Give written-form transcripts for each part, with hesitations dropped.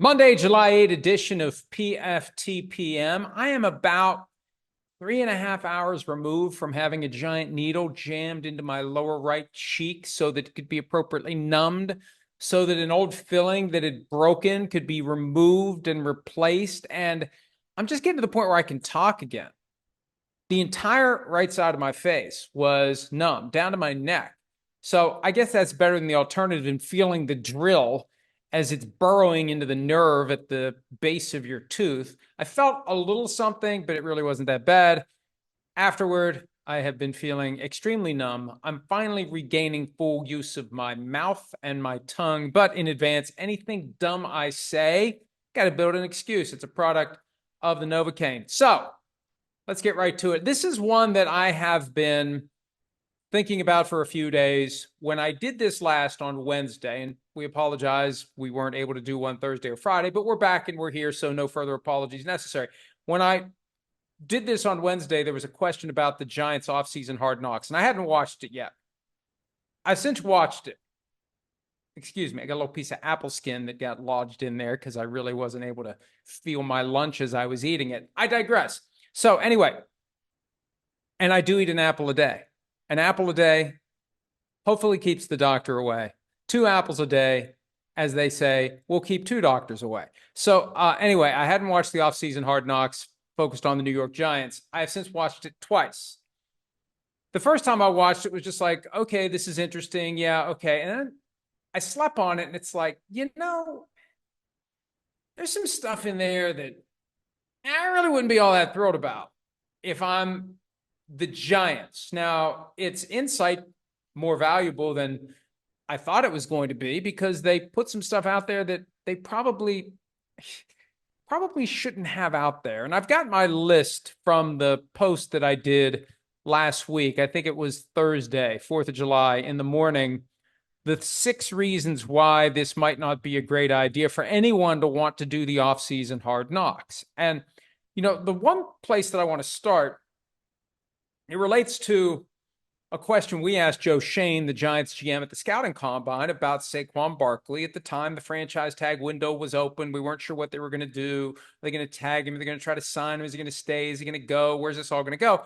Monday, July 8 edition of PFT PM. I am about 3.5 hours removed from having a giant needle jammed into my lower right cheek so that it could be appropriately numbed, so that an old filling that had broken could be removed and replaced. And I'm just getting to the point where I can talk again. The entire right side of my face was numb down to my neck. So I guess that's better than the alternative in feeling the drill as it's burrowing into the nerve at the base of your tooth. I felt a little something, but it really wasn't that bad. Afterward, I have been feeling extremely numb. I'm finally regaining full use of my mouth and my tongue, but in advance, anything dumb I say, got to build an excuse. It's a product of the Novocaine. So let's get right to it. This is one that I have been thinking about for a few days. When I did this last on Wednesday, and we apologize, we weren't able to do one Thursday or Friday, but we're back and we're here, so no further apologies necessary. When I did this on Wednesday, there was a question about the Giants' offseason Hard Knocks, and I hadn't watched it yet. I've since watched it. Excuse me, I got a little piece of apple skin that got lodged in there because I really wasn't able to feel my lunch as I was eating it. I digress. So anyway, and I do eat an apple a day. An apple a day hopefully keeps the doctor away. 2 apples a day, as they say, will keep 2 doctors away. So anyway, I hadn't watched the offseason Hard Knocks focused on the New York Giants. I have since watched it twice. The first time I watched it was just like, okay, this is interesting. Yeah, okay. And then I slept on it and it's like, there's some stuff in there that I really wouldn't be all that thrilled about if I'm the Giants. Now, it's insight more valuable than I thought it was going to be because they put some stuff out there that they probably shouldn't have out there. And I've got my list from the post that I did last week. I think it was Thursday, 4th of July in the morning. The 6 reasons why this might not be a great idea for anyone to want to do the offseason Hard Knocks. And, the one place that I want to start, it relates to a question we asked Joe Schoen, the Giants GM at the scouting combine, about Saquon Barkley. At the time, the franchise tag window was open. We weren't sure what they were going to do. Are they going to tag him? Are they going to try to sign him? Is he going to stay? Is he going to go? Where's this all going to go?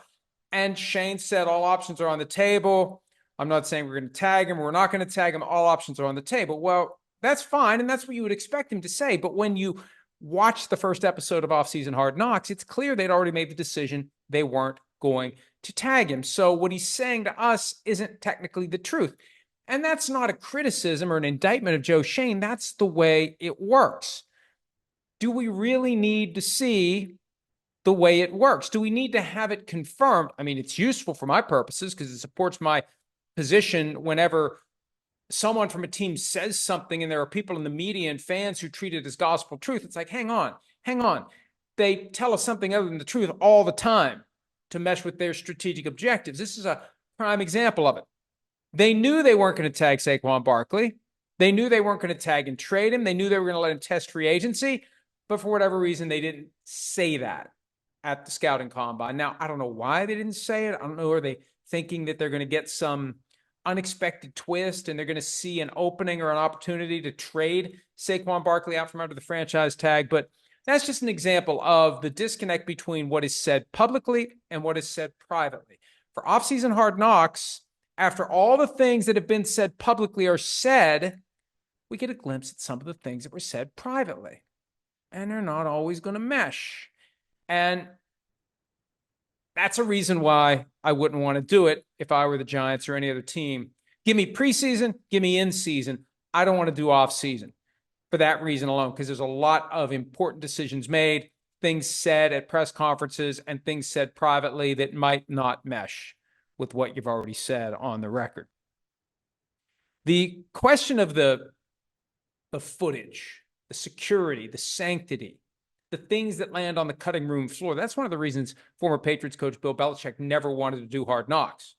And Schoen said all options are on the table. I'm not saying we're going to tag him. We're not going to tag him. All options are on the table. Well, that's fine, and that's what you would expect him to say. But when you watch the first episode of Offseason Hard Knocks, it's clear they'd already made the decision they weren't going to tag him. So what he's saying to us isn't technically the truth. And that's not a criticism or an indictment of Joe Schoen. That's the way it works. Do we really need to see the way it works? Do we need to have it confirmed? I mean, it's useful for my purposes because it supports my position whenever someone from a team says something and there are people in the media and fans who treat it as gospel truth. It's like, hang on. They tell us something other than the truth all the time to mesh with their strategic objectives. This is a prime example of it. They knew they weren't going to tag Saquon Barkley. They knew they weren't going to tag and trade him. They knew they were going to let him test free agency, but for whatever reason, they didn't say that at the scouting combine. Now, I don't know why they didn't say it. I don't know. Are they thinking that they're going to get some unexpected twist and they're going to see an opening or an opportunity to trade Saquon Barkley out from under the franchise tag? But that's just an example of the disconnect between what is said publicly and what is said privately. For offseason Hard Knocks, after all the things that have been said publicly are said, we get a glimpse at some of the things that were said privately. And they're not always going to mesh. And that's a reason why I wouldn't want to do it if I were the Giants or any other team. Give me preseason, give me in season. I don't want to do off season for that reason alone, because there's a lot of important decisions made, things said at press conferences and things said privately that might not mesh with what you've already said on the record. The question of the footage, the security, the sanctity, the things that land on the cutting room floor, that's one of the reasons former Patriots coach Bill Belichick never wanted to do Hard Knocks.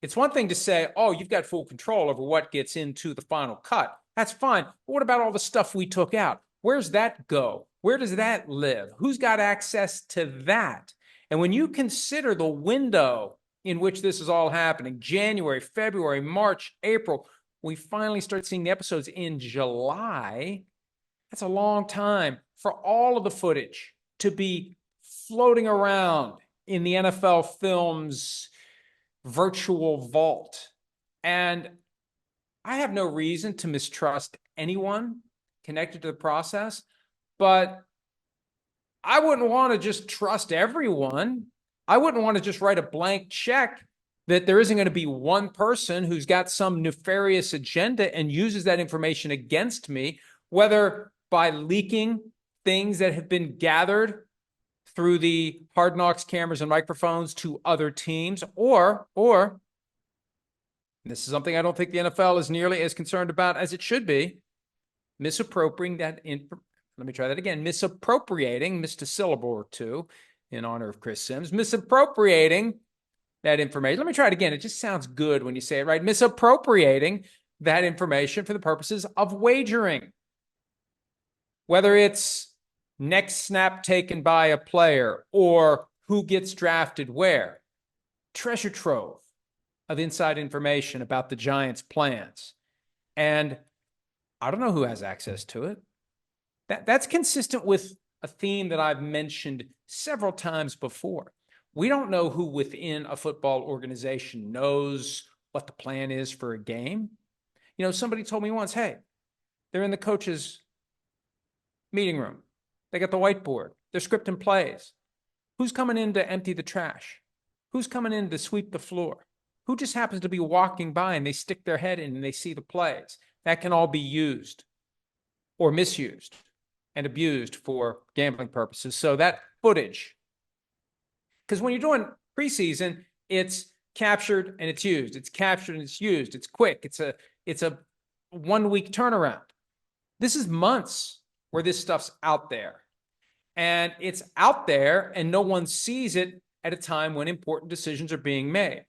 It's one thing to say, oh, you've got full control over what gets into the final cut. That's fine. But what about all the stuff we took out? Where's that go? Where does that live? Who's got access to that? And when you consider the window in which this is all happening, January, February, March, April, we finally start seeing the episodes in July. That's a long time for all of the footage to be floating around in the NFL Films virtual vault. And I have no reason to mistrust anyone connected to the process, but I wouldn't want to just trust everyone. I wouldn't want to just write a blank check that there isn't going to be one person who's got some nefarious agenda and uses that information against me, whether by leaking things that have been gathered through the Hard Knocks cameras and microphones to other teams, or this is something I don't think the NFL is nearly as concerned about as it should be, misappropriating that let me try that again. Misappropriating, missed a syllable or two in honor of Chris Sims, misappropriating that information. Let me try it again. It just sounds good when you say it right. Misappropriating that information for the purposes of wagering. Whether it's next snap taken by a player or who gets drafted where. Treasure trove of inside information about the Giants' plans. And I don't know who has access to it. That's consistent with a theme that I've mentioned several times before. We don't know who within a football organization knows what the plan is for a game. You know, somebody told me once, hey, they're in the coach's meeting room. They got the whiteboard. They're scripting plays. Who's coming in to empty the trash? Who's coming in to sweep the floor? Who just happens to be walking by and they stick their head in and they see the plays? That can all be used or misused and abused for gambling purposes. So that footage, because when you're doing preseason, it's captured and it's used. It's captured and it's used. It's quick. It's a 1 week turnaround. This is months where this stuff's out there. And it's out there and no one sees it at a time when important decisions are being made.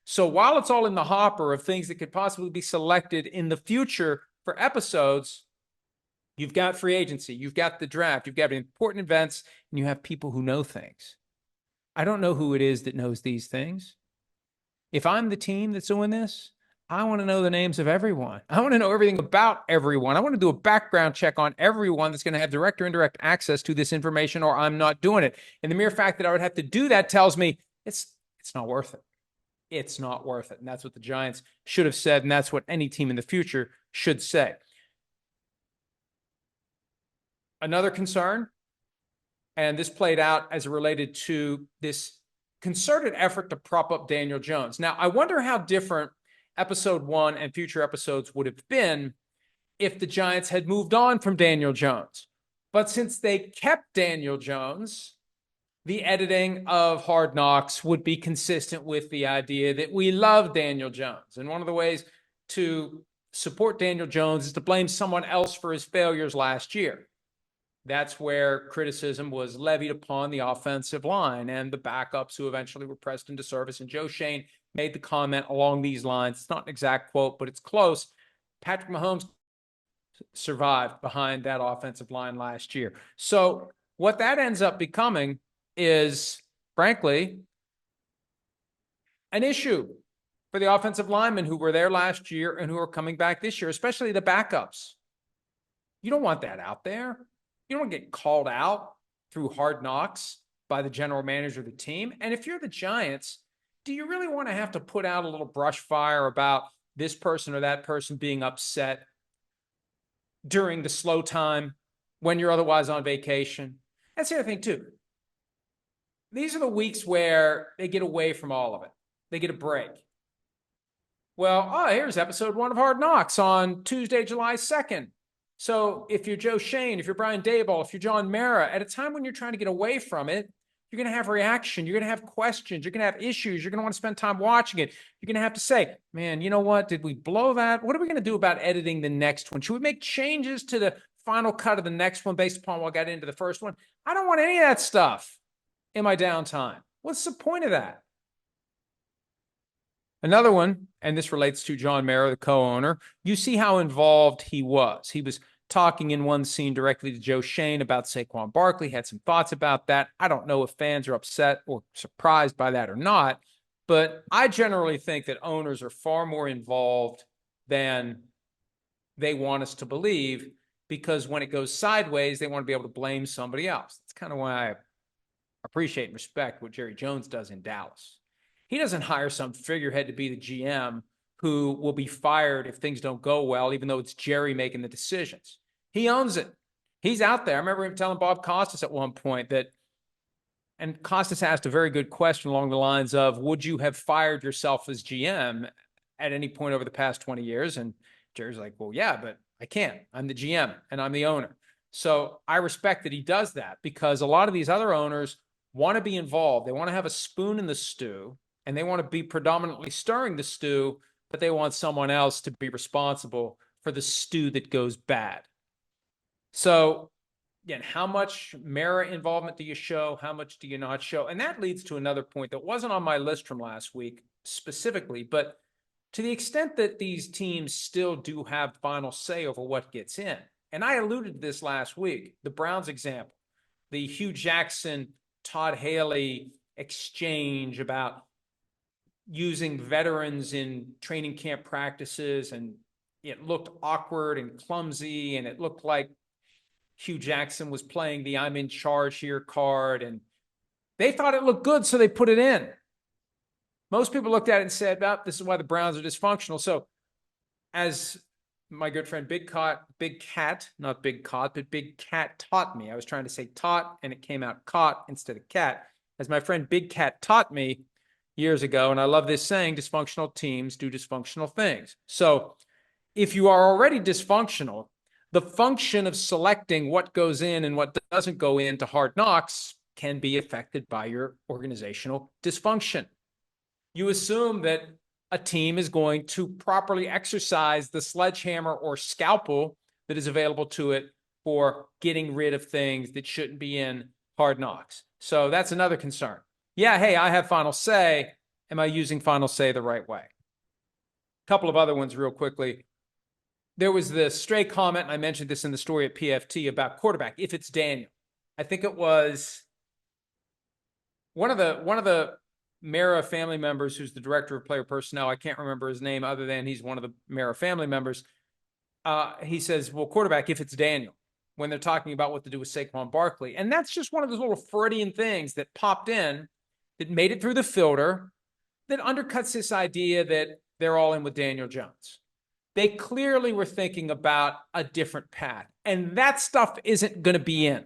So while it's all in the hopper of things that could possibly be selected in the future for episodes, you've got free agency, you've got the draft, you've got important events, and you have people who know things. I don't know who it is that knows these things. If I'm the team that's doing this, I want to know the names of everyone. I want to know everything about everyone. I want to do a background check on everyone that's going to have direct or indirect access to this information, or I'm not doing it. And the mere fact that I would have to do that tells me it's not worth it. It's not worth it. And that's what the Giants should have said, and that's what any team in the future should say. Another concern, and this played out as it related to this concerted effort to prop up Daniel Jones. Now, I wonder how different episode 1 and future episodes would have been if the Giants had moved on from Daniel Jones. But since they kept Daniel Jones, the editing of Hard Knocks would be consistent with the idea that we love Daniel Jones. And one of the ways to support Daniel Jones is to blame someone else for his failures last year. That's where criticism was levied upon the offensive line and the backups who eventually were pressed into service. And Joe Schoen made the comment along these lines. It's not an exact quote, but it's close. Patrick Mahomes survived behind that offensive line last year. So what that ends up becoming is, frankly, an issue for the offensive linemen who were there last year and who are coming back this year, especially the backups. You don't want that out there. You don't want to get called out through Hard Knocks by the general manager of the team. And if you're the Giants, do you really want to have to put out a little brush fire about this person or that person being upset during the slow time when you're otherwise on vacation? That's the other thing, too. These are the weeks where they get away from all of it. They get a break. Well, here's episode 1 of Hard Knocks on Tuesday, July 2nd. So if you're Joe Schoen, if you're Brian Daboll, if you're John Mara, at a time when you're trying to get away from it, you're going to have reaction. You're going to have questions. You're going to have issues. You're going to want to spend time watching it. You're going to have to say, man, you know what? Did we blow that? What are we going to do about editing the next one? Should we make changes to the final cut of the next one based upon what got into the first one? I don't want any of that stuff in my downtime. What's the point of that? Another one, and this relates to John Mara, the co-owner, you see how involved he was. He was talking in one scene directly to Joe Schoen about Saquon Barkley, had some thoughts about that. I don't know if fans are upset or surprised by that or not, but I generally think that owners are far more involved than they want us to believe because when it goes sideways, they want to be able to blame somebody else. That's kind of why I appreciate and respect what Jerry Jones does in Dallas. He doesn't hire some figurehead to be the GM who will be fired if things don't go well, even though it's Jerry making the decisions. He owns it. He's out there. I remember him telling Bob Costas at one point that, and Costas asked a very good question along the lines of, would you have fired yourself as GM at any point over the past 20 years? And Jerry's like, well, yeah, but I can't. I'm the GM and I'm the owner. So I respect that he does that, because a lot of these other owners want to be involved. They want to have a spoon in the stew, and they want to be predominantly stirring the stew, but they want someone else to be responsible for the stew that goes bad. So again, how much Mara involvement do you show? How much do you not show? And that leads to another point that wasn't on my list from last week specifically, but to the extent that these teams still do have final say over what gets in. And I alluded to this last week, the Browns example, the Hugh Jackson, Todd Haley exchange about using veterans in training camp practices, and it looked awkward and clumsy, and it looked like Hugh Jackson was playing the I'm in charge here card, and they thought it looked good, so they put it in. Most people looked at it and said, well, this is why the Browns are dysfunctional. So as my good friend Big Cat taught me, I was trying to say taught, and it came out caught instead of cat. As my friend Big Cat taught me years ago, and I love this saying, dysfunctional teams do dysfunctional things. So if you are already dysfunctional, the function of selecting what goes in and what doesn't go into Hard Knocks can be affected by your organizational dysfunction. You assume that a team is going to properly exercise the sledgehammer or scalpel that is available to it for getting rid of things that shouldn't be in Hard Knocks. So that's another concern. Yeah, hey, I have final say. Am I using final say the right way? A couple of other ones real quickly. There was the stray comment, and I mentioned this in the story at PFT about quarterback, if it's Daniel. I think it was one of the Mara family members, who's the director of player personnel. I can't remember his name other than he's one of the Mara family members. He says, well, quarterback, if it's Daniel, when they're talking about what to do with Saquon Barkley. And that's just one of those little Freudian things that popped in that made it through the filter that undercuts this idea that they're all in with Daniel Jones. They clearly were thinking about a different path. And that stuff isn't going to be in.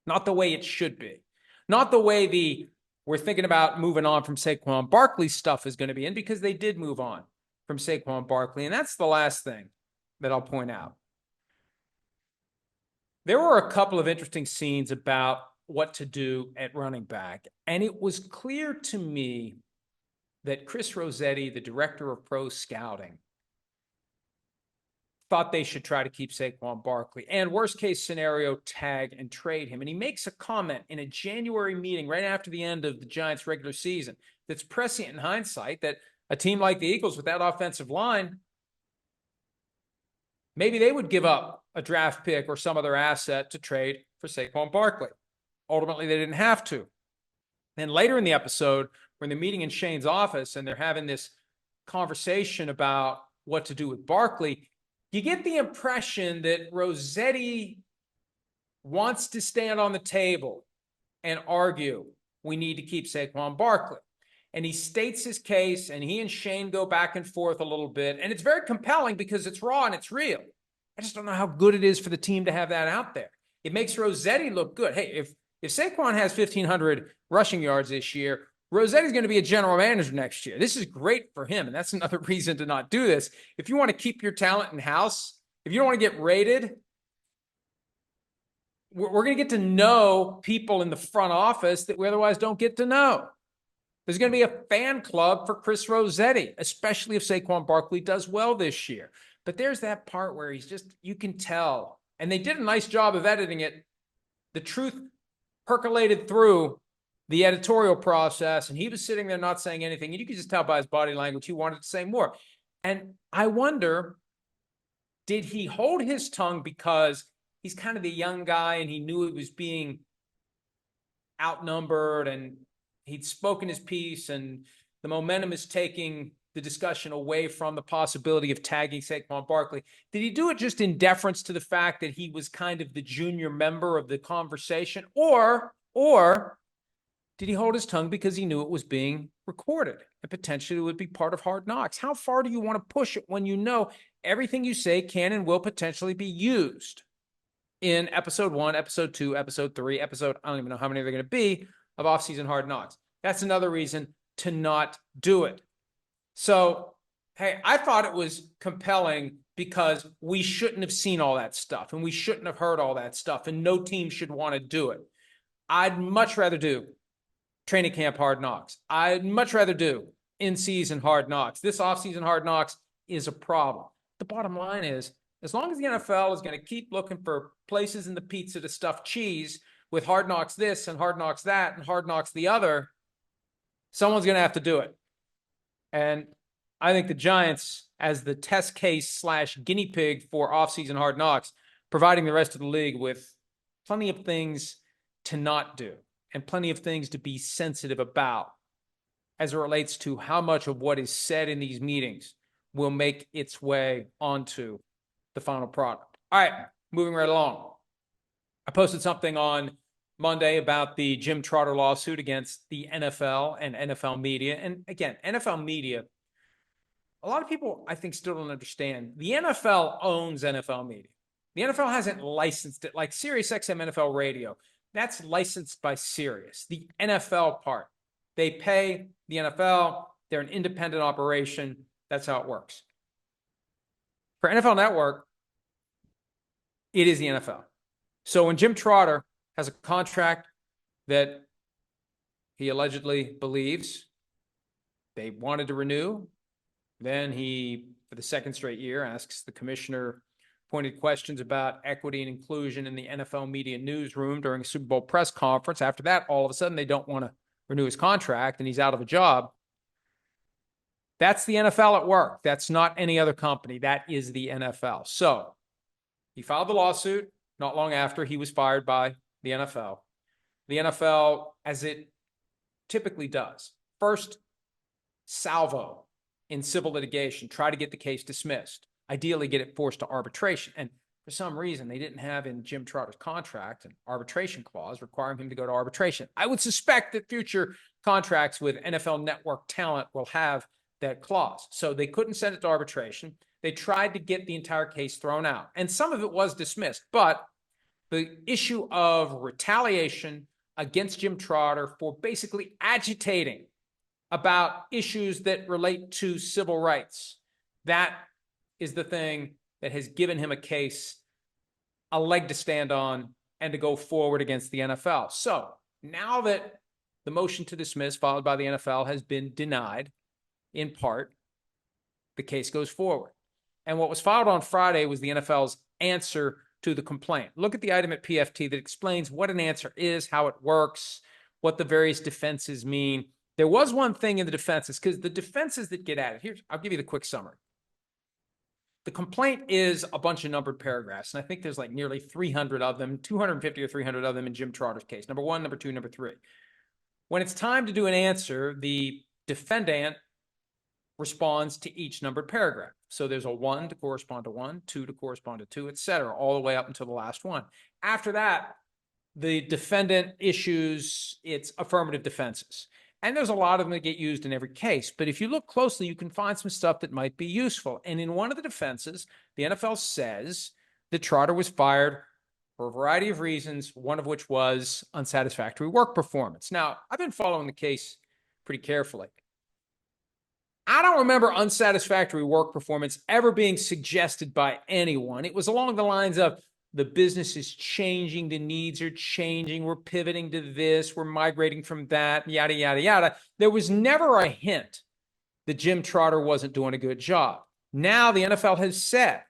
Not the way it should be. Not the way we're thinking about moving on from Saquon Barkley stuff is going to be in, because they did move on from Saquon Barkley. And that's the last thing that I'll point out. There were a couple of interesting scenes about what to do at running back. And it was clear to me that Chris Rossetti, the director of pro scouting, thought they should try to keep Saquon Barkley and, worst case scenario, tag and trade him. And he makes a comment in a January meeting right after the end of the Giants' regular season that's prescient in hindsight, that a team like the Eagles with that offensive line, maybe they would give up a draft pick or some other asset to trade for Saquon Barkley. Ultimately, they didn't have to. Then later in the episode, when they're meeting in Shane's office and they're having this conversation about what to do with Barkley, you get the impression that Rossetti wants to stand on the table and argue we need to keep Saquon Barkley. And he states his case, and he and Shane go back and forth a little bit. And it's very compelling because it's raw and it's real. I just don't know how good it is for the team to have that out there. It makes Rossetti look good. Hey, if Saquon has 1,500 rushing yards this year, Rossetti's going to be a general manager next year. This is great for him, and that's another reason to not do this. If you want to keep your talent in-house, if you don't want to get rated, we're going to get to know people in the front office that we otherwise don't get to know. There's going to be a fan club for Chris Rossetti, especially if Saquon Barkley does well this year. But there's that part where he's just, you can tell. And they did a nice job of editing it. The truth percolated through the editorial process, and he was sitting there not saying anything. And you could just tell by his body language he wanted to say more. And I wonder, did he hold his tongue because he's kind of the young guy and he knew he was being outnumbered and he'd spoken his piece and the momentum is taking the discussion away from the possibility of tagging Saquon Barkley? Did he do it just in deference to the fact that he was kind of the junior member of the conversation? Or did he hold his tongue because he knew it was being recorded and potentially would be part of Hard Knocks? How far do you want to push it when you know everything you say can and will potentially be used in episode 1, episode 2, episode 3, I don't even know how many they're going to be, of Offseason Hard Knocks? That's another reason to not do it. So, hey, I thought it was compelling because we shouldn't have seen all that stuff and we shouldn't have heard all that stuff, and no team should want to do it. I'd much rather do training camp Hard Knocks. I'd much rather do in-season Hard Knocks. This offseason Hard Knocks is a problem. The bottom line is, as long as the NFL is going to keep looking for places in the pizza to stuff cheese with Hard Knocks this and Hard Knocks that and Hard Knocks the other, someone's going to have to do it. And I think the Giants, as the test case / guinea pig for offseason Hard Knocks, providing the rest of the league with plenty of things to not do and plenty of things to be sensitive about as it relates to how much of what is said in these meetings will make its way onto the final product. All right, moving right along. I posted something on Monday about the Jim Trotter lawsuit against the NFL and NFL media. And again, NFL media, a lot of people, I think, still don't understand. The NFL owns NFL media. The NFL hasn't licensed it like SiriusXM NFL Radio. That's licensed by Sirius. The NFL part, they pay the NFL. They're an independent operation. That's how it works. For NFL Network, it is the NFL. So when Jim Trotter has a contract that he allegedly believes they wanted to renew, then he, for the second straight year, asks the commissioner pointed questions about equity and inclusion in the NFL media newsroom during a Super Bowl press conference. After that, all of a sudden, they don't want to renew his contract and he's out of a job. That's the NFL at work. That's not any other company. That is the NFL. So he filed the lawsuit not long after he was fired by the NFL. The NFL, as it typically does, first salvo in civil litigation, try to get the case dismissed, ideally get it forced to arbitration. And for some reason, they didn't have in Jim Trotter's contract an arbitration clause requiring him to go to arbitration. I would suspect that future contracts with NFL Network talent will have that clause. So they couldn't send it to arbitration. They tried to get the entire case thrown out, and some of it was dismissed. But the issue of retaliation against Jim Trotter for basically agitating about issues that relate to civil rights, that is the thing that has given him a case, a leg to stand on, and to go forward against the NFL. So now that the motion to dismiss filed by the NFL has been denied, in part, the case goes forward. And what was filed on Friday was the NFL's answer to the complaint. Look at the item at PFT that explains what an answer is, how it works, what the various defenses mean. There was one thing in the defenses, because the defenses that get added, here, I'll give you the quick summary. The complaint is a bunch of numbered paragraphs, and I think there's like nearly 300 of them, 250 or 300 of them in Jim Trotter's case. Number 1, number 2, number 3. When it's time to do an answer, the defendant responds to each numbered paragraph. So there's a 1 to correspond to 1, 2 to correspond to 2, etc., all the way up until the last one. After that, the defendant issues its affirmative defenses. And there's a lot of them that get used in every case. But if you look closely, you can find some stuff that might be useful. And in one of the defenses, the NFL says that Trotter was fired for a variety of reasons, one of which was unsatisfactory work performance. Now, I've been following the case pretty carefully. I don't remember unsatisfactory work performance ever being suggested by anyone. It was along the lines of, the business is changing, the needs are changing, we're pivoting to this, we're migrating from that, yada, yada, yada. There was never a hint that Jim Trotter wasn't doing a good job. Now the NFL has said,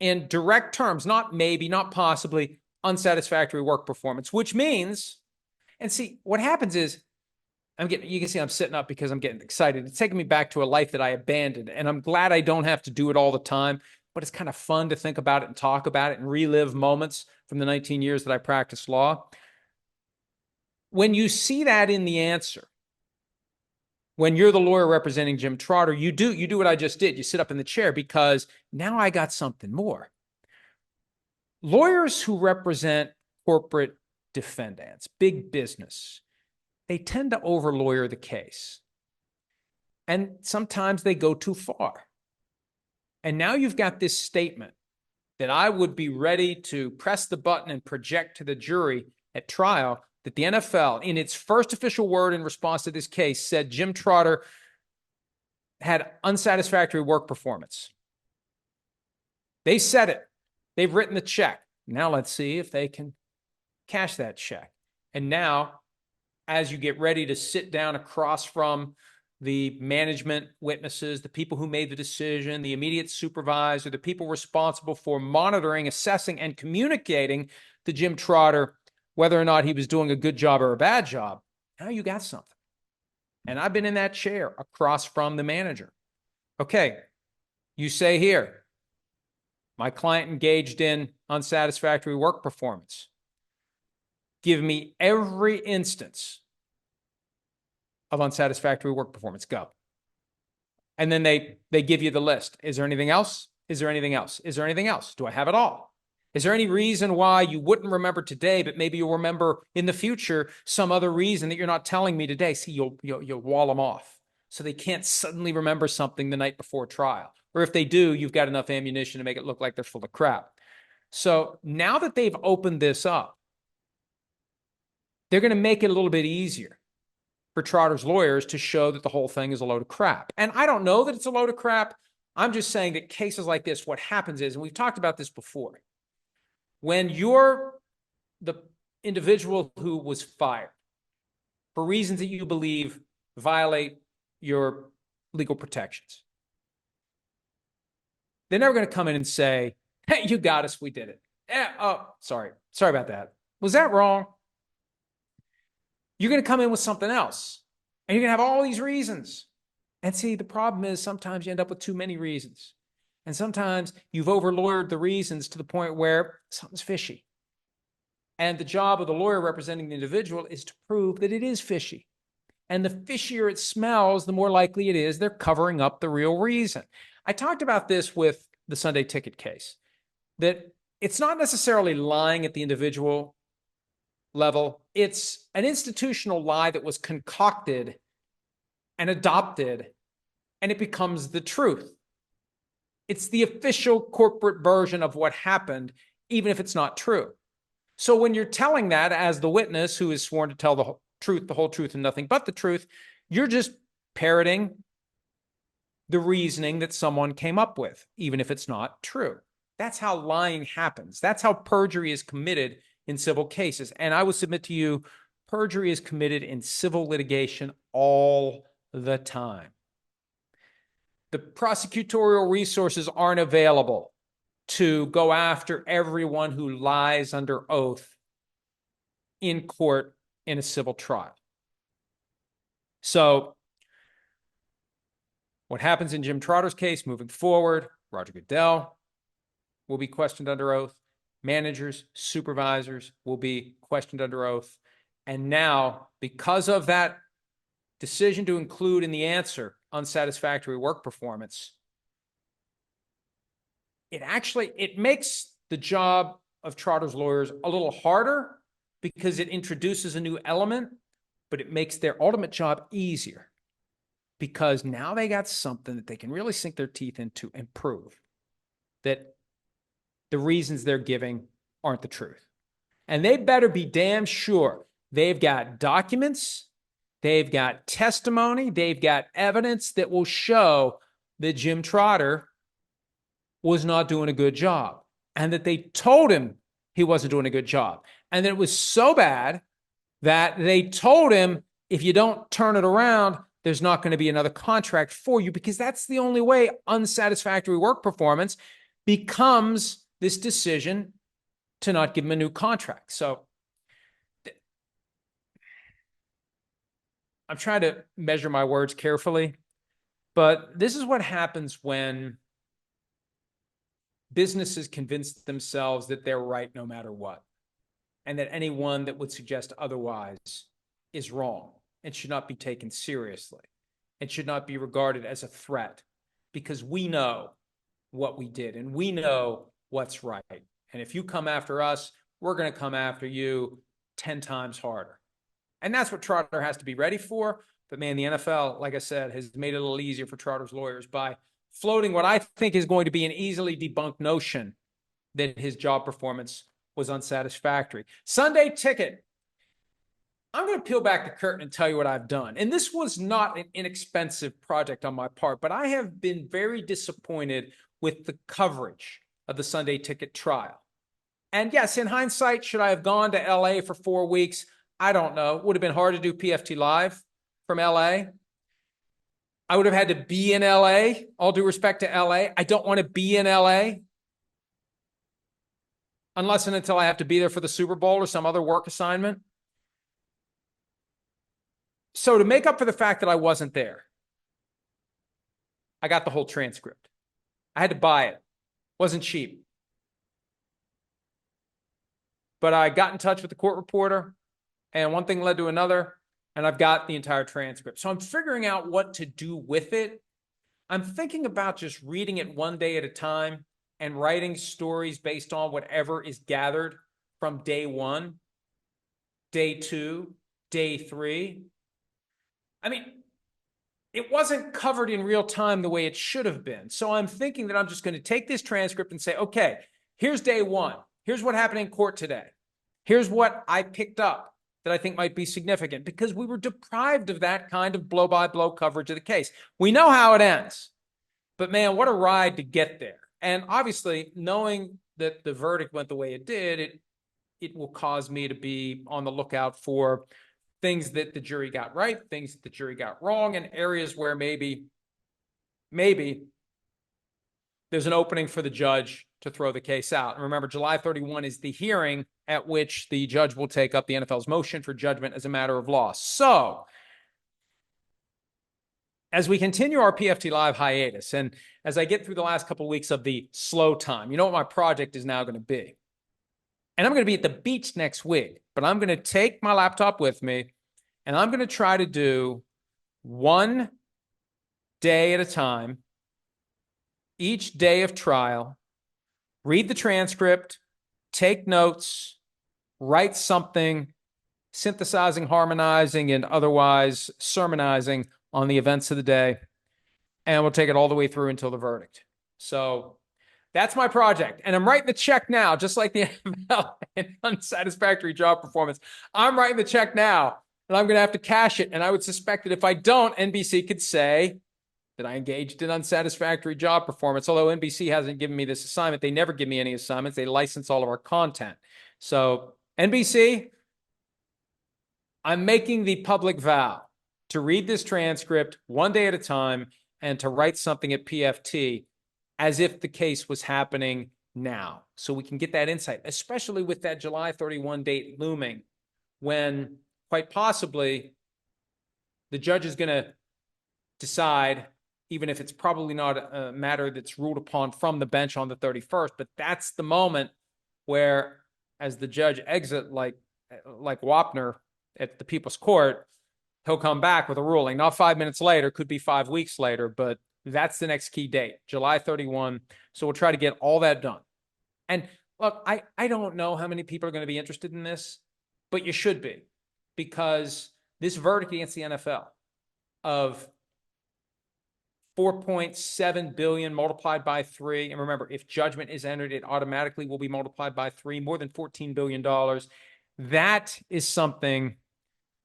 in direct terms, not maybe, not possibly, unsatisfactory work performance, which means, and see, what happens is, you can see I'm sitting up because I'm getting excited. It's taking me back to a life that I abandoned, and I'm glad I don't have to do it all the time, but it's kind of fun to think about it and talk about it and relive moments from the 19 years that I practiced law. When you see that in the answer, When you're the lawyer representing Jim Trotter, you do what I just did. You sit up in the chair because now I got something more. Lawyers who represent corporate defendants, big business, they tend to over-lawyer the case. And sometimes they go too far. And now you've got this statement that I would be ready to press the button and project to the jury at trial that the NFL, in its first official word in response to this case, said Jim Trotter had unsatisfactory work performance. They said it. They've written the check. Now let's see if they can cash that check. And now, as you get ready to sit down across from the management witnesses, the people who made the decision, the immediate supervisor, the people responsible for monitoring, assessing, and communicating to Jim Trotter whether or not he was doing a good job or a bad job, now you got something. And I've been in that chair across from the manager. Okay, you say here, my client engaged in unsatisfactory work performance. Give me every instance of unsatisfactory work performance. Go. And then they give you the list. Is there anything else? Is there anything else? Is there anything else? Do I have it all? Is there any reason why you wouldn't remember today, but maybe you'll remember in the future some other reason that you're not telling me today? See, you'll wall them off so they can't suddenly remember something the night before trial. Or if they do, you've got enough ammunition to make it look like they're full of crap. So now that they've opened this up, they're going to make it a little bit easier for Trotter's lawyers to show that the whole thing is a load of crap. And I don't know that it's a load of crap. I'm just saying that cases like this, what happens is, and we've talked about this before, when you're the individual who was fired for reasons that you believe violate your legal protections, they're never going to come in and say, hey, you got us, we did it. Oh, sorry about that. Was that wrong? You're going to come in with something else, and you're going to have all these reasons. And see, the problem is sometimes you end up with too many reasons. And sometimes you've over-lawyered the reasons to the point where something's fishy. And the job of the lawyer representing the individual is to prove that it is fishy. And the fishier it smells, the more likely it is they're covering up the real reason. I talked about this with the Sunday Ticket case, that it's not necessarily lying at the individual level. It's an institutional lie that was concocted and adopted, and it becomes the truth. It's the official corporate version of what happened, even if it's not true. So when you're telling that as the witness who is sworn to tell the truth, the whole truth, and nothing but the truth, you're just parroting the reasoning that someone came up with, even if it's not true. That's how lying happens. That's how perjury is committed in civil cases. And I would submit to you, perjury is committed in civil litigation all the time. The prosecutorial resources aren't available to go after everyone who lies under oath in court in a civil trial. So what happens in Jim Trotter's case moving forward, Roger Goodell will be questioned under oath. Managers, supervisors will be questioned under oath. And now, because of that decision to include in the answer unsatisfactory work performance, it makes the job of Trotter's lawyers a little harder because it introduces a new element, but it makes their ultimate job easier because now they got something that they can really sink their teeth into and prove that the reasons they're giving aren't the truth. And they better be damn sure they've got documents, they've got testimony, they've got evidence that will show that Jim Trotter was not doing a good job and that they told him he wasn't doing a good job. And that it was so bad that they told him, if you don't turn it around, there's not going to be another contract for you, because that's the only way unsatisfactory work performance becomes this decision to not give him a new contract. So I'm trying to measure my words carefully, but this is what happens when businesses convince themselves that they're right no matter what, and that anyone that would suggest otherwise is wrong and should not be taken seriously. and should not be regarded as a threat, because we know what we did and we know what's right. And if you come after us, we're going to come after you 10 times harder. And that's what Trotter has to be ready for. But man, the NFL, like I said, has made it a little easier for Trotter's lawyers by floating what I think is going to be an easily debunked notion that his job performance was unsatisfactory. Sunday Ticket. I'm going to peel back the curtain and tell you what I've done. And this was not an inexpensive project on my part, but I have been very disappointed with the coverage of the Sunday Ticket trial. And yes, in hindsight, should I have gone to LA for 4 weeks? I don't know. It would have been hard to do PFT Live from LA. I would have had to be in LA, all due respect to LA. I don't want to be in LA unless and until I have to be there for the Super Bowl or some other work assignment. So to make up for the fact that I wasn't there, I got the whole transcript. I had to buy it. It wasn't cheap. But I got in touch with the court reporter, and one thing led to another, and I've got the entire transcript. So I'm figuring out what to do with it. I'm thinking about just reading it one day at a time and writing stories based on whatever is gathered from day 1, day 2, day 3. I mean, it wasn't covered in real time the way it should have been. So I'm thinking that I'm just going to take this transcript and say, okay, here's day 1. Here's what happened in court today. Here's what I picked up that I think might be significant, because we were deprived of that kind of blow-by-blow coverage of the case. We know how it ends, but man, what a ride to get there. And obviously, knowing that the verdict went the way it did, it will cause me to be on the lookout for things that the jury got right, things that the jury got wrong, and areas where maybe there's an opening for the judge to throw the case out. And remember, July 31 is the hearing at which the judge will take up the NFL's motion for judgment as a matter of law. So as we continue our PFT Live hiatus, and as I get through the last couple of weeks of the slow time, you know what my project is now going to be? And I'm going to be at the beach next week, but I'm going to take my laptop with me, and I'm going to try to do one day at a time, each day of trial, read the transcript, take notes, write something, synthesizing, harmonizing, and otherwise sermonizing on the events of the day. And we'll take it all the way through until the verdict. So that's my project. And I'm writing the check now, just like the NFL and unsatisfactory job performance. I'm writing the check now, and I'm going to have to cash it. And I would suspect that if I don't, NBC could say that I engaged in unsatisfactory job performance. Although NBC hasn't given me this assignment. They never give me any assignments. They license all of our content. So NBC, I'm making the public vow to read this transcript one day at a time and to write something at PFT as if the case was happening now, so we can get that insight, especially with that July 31 date looming, when quite possibly the judge is going to decide, even if it's probably not a matter that's ruled upon from the bench on the 31st, but that's the moment where, as the judge exit like Wapner at the People's Court, he'll come back with a ruling. Not 5 minutes later, could be 5 weeks later, but that's the next key date, July 31. So we'll try to get all that done. And look, I don't know how many people are going to be interested in this, but you should be, because this verdict against the NFL of $4.7 billion multiplied by 3. And remember, if judgment is entered, it automatically will be multiplied by 3, more than $14 billion. That is something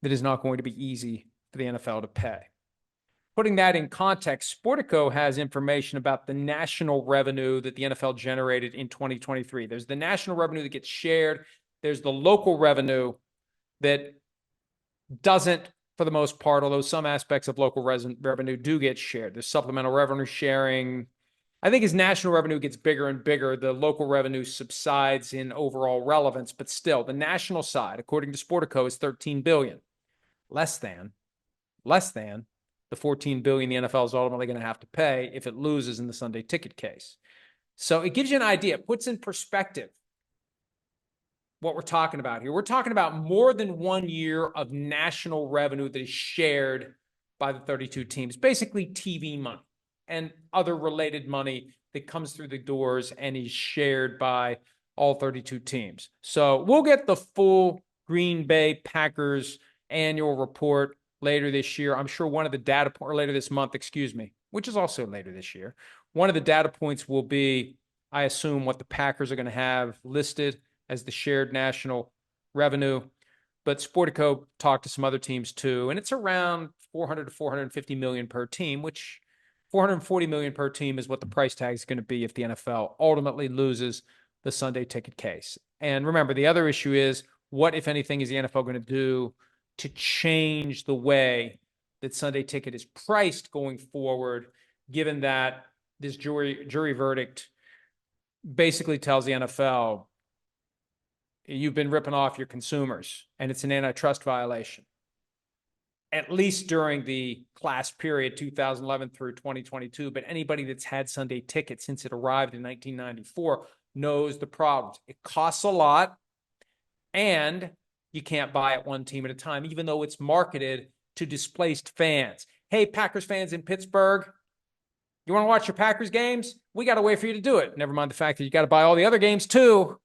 that is not going to be easy for the NFL to pay. Putting that in context, Sportico has information about the national revenue that the NFL generated in 2023. There's the national revenue that gets shared. There's the local revenue that doesn't, for the most part, although some aspects of local revenue do get shared. There's supplemental revenue sharing. I think as national revenue gets bigger and bigger, the local revenue subsides in overall relevance, but still, the national side, according to Sportico, is $13 billion. Less than the $14 billion the NFL is ultimately going to have to pay if it loses in the Sunday Ticket case. So it gives you an idea, it puts in perspective what we're talking about here. We're talking about more than 1 year of national revenue that is shared by the 32 teams, basically TV money and other related money that comes through the doors and is shared by all 32 teams. So we'll get the full Green Bay Packers annual report later this year. I'm sure one of the data points, or later this month, excuse me, which is also later this year. One of the data points will be, I assume, what the Packers are going to have listed as the shared national revenue. But Sportico talked to some other teams too, and it's around 400 to 450 million per team, which 440 million per team is what the price tag is going to be if the NFL ultimately loses the Sunday ticket case. And remember, the other issue is, what, if anything, is the NFL going to do to change the way that Sunday ticket is priced going forward, given that this jury verdict basically tells the NFL, you've been ripping off your consumers, and it's an antitrust violation, at least during the class period 2011 through 2022. But anybody that's had Sunday tickets since it arrived in 1994 knows the problems. It costs a lot, and you can't buy it one team at a time, even though it's marketed to displaced fans. Hey, Packers fans in Pittsburgh, you want to watch your Packers games? We got a way for you to do it. Never mind the fact that you got to buy all the other games too.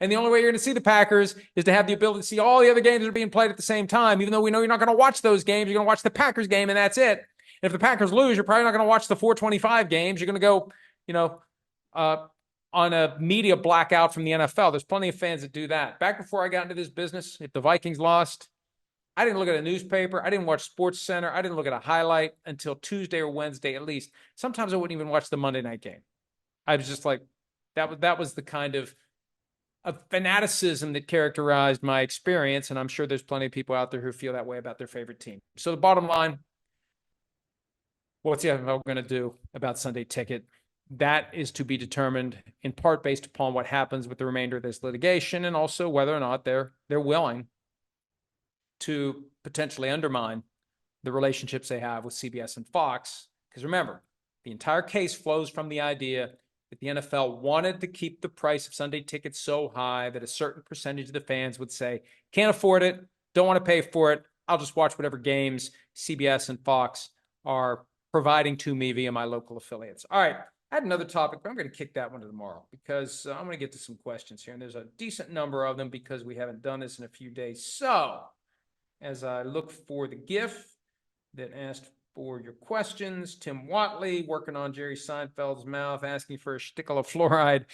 And the only way you're going to see the Packers is to have the ability to see all the other games that are being played at the same time. Even though we know you're not going to watch those games, you're going to watch the Packers game, and that's it. And if the Packers lose, you're probably not going to watch the 425 games. You're going to go, on a media blackout from the NFL. There's plenty of fans that do that. Back before I got into this business, if the Vikings lost, I didn't look at a newspaper. I didn't watch Sports Center. I didn't look at a highlight until Tuesday or Wednesday at least. Sometimes I wouldn't even watch the Monday night game. I was just like, that was the kind of fanaticism that characterized my experience, and I'm sure there's plenty of people out there who feel that way about their favorite team. So the bottom line, what's the NFL going to do about Sunday ticket? That is to be determined in part based upon what happens with the remainder of this litigation, and also whether or not they're willing to potentially undermine the relationships they have with CBS and Fox. Because remember, the entire case flows from the idea that the NFL wanted to keep the price of Sunday tickets so high that a certain percentage of the fans would say, can't afford it, don't want to pay for it, I'll just watch whatever games CBS and Fox are providing to me via my local affiliates. All right, I had another topic, but I'm going to kick that one to tomorrow because I'm going to get to some questions here, and there's a decent number of them because we haven't done this in a few days. So as I look for the GIF that asked for your questions, Tim Watley working on Jerry Seinfeld's mouth, asking for a shtickle of fluoride.